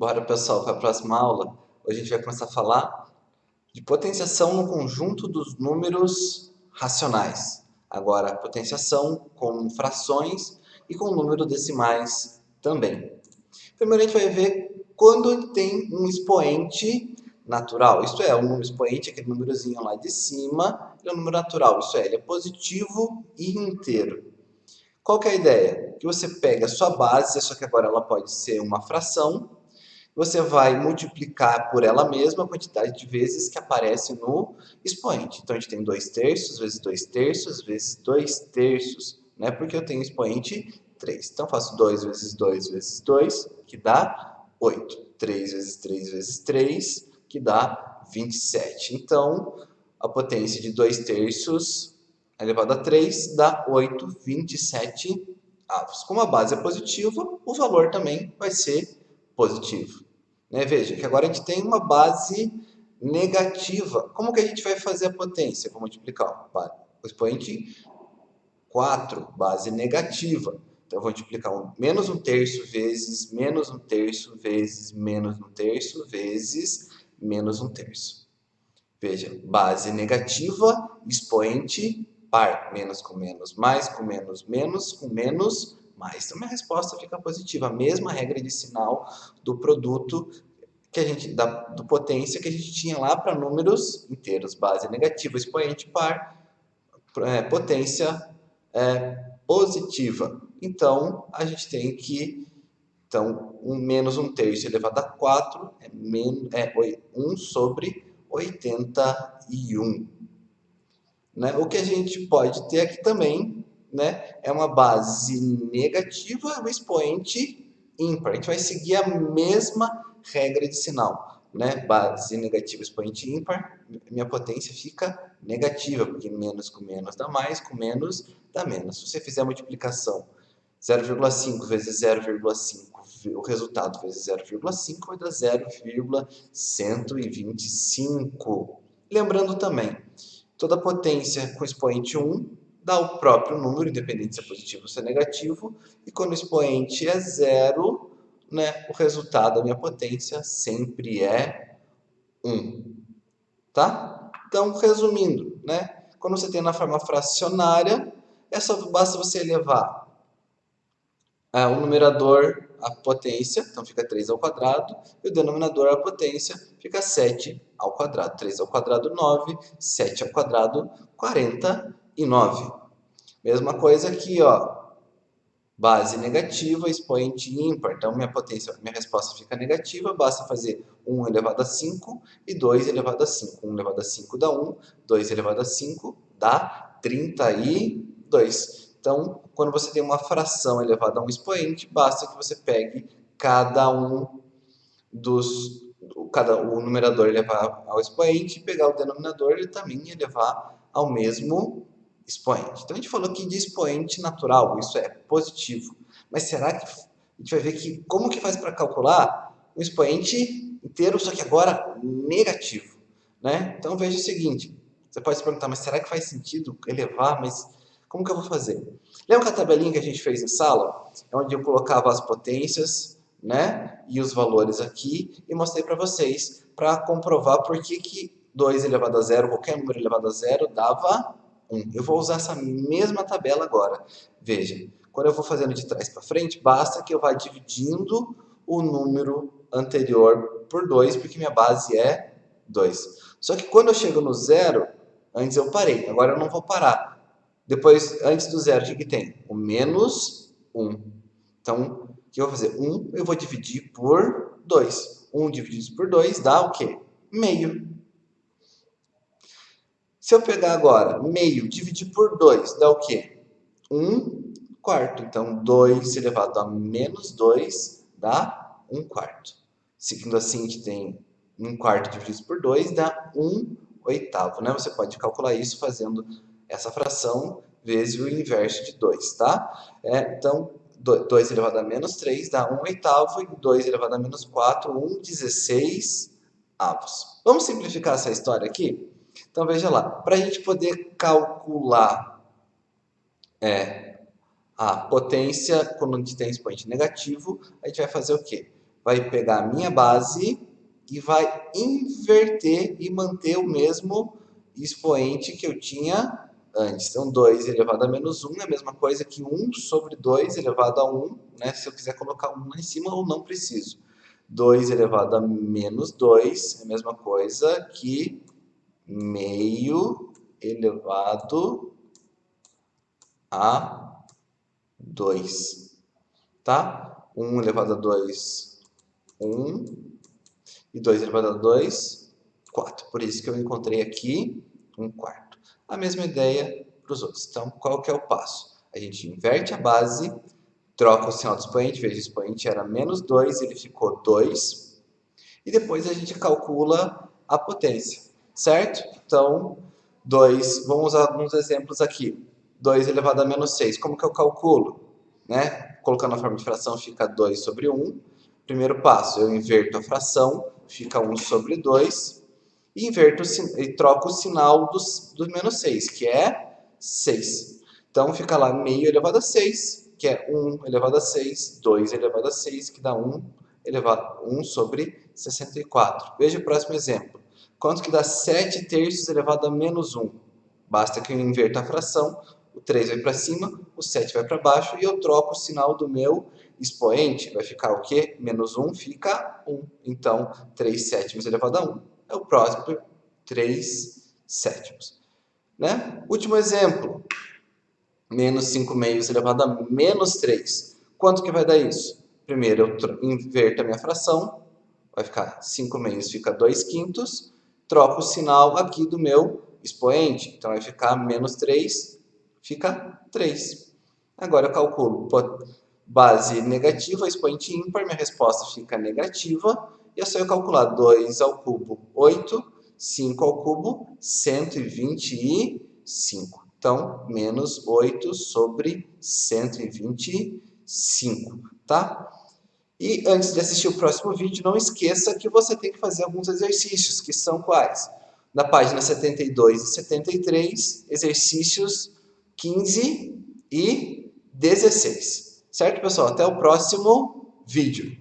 Bora, pessoal, para a próxima aula. Hoje a gente vai começar a falar de potenciação no conjunto dos números racionais. Agora, potenciação com frações e com números decimais também. Primeiro a gente vai ver quando tem um expoente natural. Isto é, o número expoente, aquele númerozinho lá de cima, é um número natural. Isso é, ele é positivo e inteiro. Qual que é a ideia? Que você pega a sua base, só que agora ela pode ser uma fração, você vai multiplicar por ela mesma a quantidade de vezes que aparece no expoente. Então, a gente tem 2 terços vezes 2 terços vezes 2 terços, né? Porque eu tenho expoente 3. Então, eu faço 2 vezes 2 vezes 2, que dá 8. 3 vezes 3 vezes 3, que dá 27. Então, a potência de 2 terços elevado a 3 dá 8, 27 avos. Como a base é positiva, o valor também vai ser positivo. Né? Veja que agora a gente tem uma base negativa. Como que a gente vai fazer a potência? Vou multiplicar o expoente 4, base negativa. Então, eu vou multiplicar menos um terço vezes menos um terço vezes menos um terço vezes menos um terço. Veja, base negativa, expoente par. Menos com menos, mais com menos, menos com menos, mais. Então, minha resposta fica positiva. A mesma regra de sinal do produto que a gente do potência que a gente tinha lá para números inteiros. Base negativa, expoente par, potência positiva. Então, a gente tem que menos um terço elevado a 4 é 1 sobre 81. Né? O que a gente pode ter aqui também, né, é uma base negativa, o expoente ímpar. A gente vai seguir a mesma regra de sinal. Né? Base negativa, expoente ímpar, minha potência fica negativa, porque menos com menos dá mais, com menos dá menos. Se você fizer a multiplicação 0,5 vezes 0,5, o resultado vezes 0,5 vai dar 0,125. Lembrando também, toda potência com expoente 1 dá o próprio número, independente se é positivo ou se é negativo, e quando o expoente é zero, né, o resultado da minha potência sempre é 1. Tá? Então, resumindo, né, quando você tem na forma fracionária, basta você elevar o numerador a potência, então fica 3 ao quadrado, e o denominador a potência fica 7 ao quadrado. 3 ao quadrado, 9, 7 ao quadrado, 49. Mesma coisa aqui, ó, base negativa, expoente ímpar, então minha resposta fica negativa, basta fazer 1 elevado a 5 e 2 elevado a 5. 1 elevado a 5 dá 1, 2 elevado a 5 dá 32. Então, quando você tem uma fração elevada a um expoente, basta que você pegue o numerador elevar ao expoente e pegar o denominador e também elevar ao mesmo expoente. Então, a gente falou aqui de expoente natural, isso é positivo. Mas será que a gente vai ver que como que faz para calcular um expoente inteiro, só que agora negativo? Né? Então, veja o seguinte, você pode se perguntar, mas será que faz sentido elevar? Mas como que eu vou fazer? Lembra que a tabelinha que a gente fez em sala? É onde eu colocava as potências, né? E os valores aqui e mostrei para vocês para comprovar por que 2 elevado a zero, qualquer número elevado a zero, dava 1. Eu vou usar essa mesma tabela agora. Veja, quando eu vou fazendo de trás para frente, basta que eu vá dividindo o número anterior por 2, porque minha base é 2. Só que quando eu chego no zero, antes eu parei, agora eu não vou parar. Depois, antes do zero, o que tem? O menos 1. Então, o que eu vou fazer? 1 eu vou dividir por 2. 1 dividido por 2 dá o quê? Meio. Se eu pegar agora meio dividir por 2, dá o quê? 1 quarto. Então, 2 elevado a menos 2 dá 1 quarto. Seguindo assim, a gente tem 1 quarto dividido por 2 dá 1 oitavo. Né? Você pode calcular isso fazendo essa fração vezes o inverso de 2, tá? Então, 2 elevado a menos 3 dá 1 oitavo e 2 elevado a menos 4, 1/16 avos. Vamos simplificar essa história aqui? Então, veja lá. Para a gente poder calcular a potência, quando a gente tem expoente negativo, a gente vai fazer o quê? vai pegar a minha base e vai inverter e manter o mesmo expoente que eu tinha antes. Então, 2 elevado a menos 1 é a mesma coisa que 1 sobre 2 elevado a 1, né? Se eu quiser colocar 1 lá em cima, eu não preciso. 2 elevado a menos 2 é a mesma coisa que meio elevado a 2, tá? 1 elevado a 2, 1, e 2 elevado a 2, 4. Por isso que eu encontrei aqui 1/4. A mesma ideia para os outros. Então, qual que é o passo? A gente inverte a base, troca o sinal do expoente, veja, o expoente era menos 2, ele ficou 2, e depois a gente calcula a potência, certo? Então, 2, vamos usar alguns exemplos aqui. 2 elevado a menos 6, como que eu calculo? Né? Colocando a forma de fração, fica 2 sobre 1. Primeiro passo, eu inverto a fração, fica 1 sobre 2, e inverto e troco o sinal do menos 6, que é 6. Então, fica lá meio elevado a 6, que é 1 elevado a 6, 2 elevado a 6, que dá 1 sobre 64. Veja o próximo exemplo. Quanto que dá 7 terços elevado a menos 1? Basta que eu inverta a fração, o 3 vai para cima, o 7 vai para baixo, e eu troco o sinal do meu expoente. Vai ficar o quê? Menos 1 fica 1. Então, 3 sétimos elevado a 1 é o próximo 3 sétimos. Né? Último exemplo. Menos 5 meios elevado a menos 3. Quanto que vai dar isso? Primeiro eu inverto a minha fração, vai ficar 5 meios, fica 2 quintos, troco o sinal aqui do meu expoente, então vai ficar menos 3, fica 3. Agora eu calculo base negativa, expoente ímpar, minha resposta fica negativa, e é só eu calcular 2 ao cubo, 8, 5 ao cubo, 125. Então, menos 8 sobre 125, tá? E antes de assistir o próximo vídeo, não esqueça que você tem que fazer alguns exercícios, que são quais? Na página 72 e 73, exercícios 15 e 16. Certo, pessoal? Até o próximo vídeo.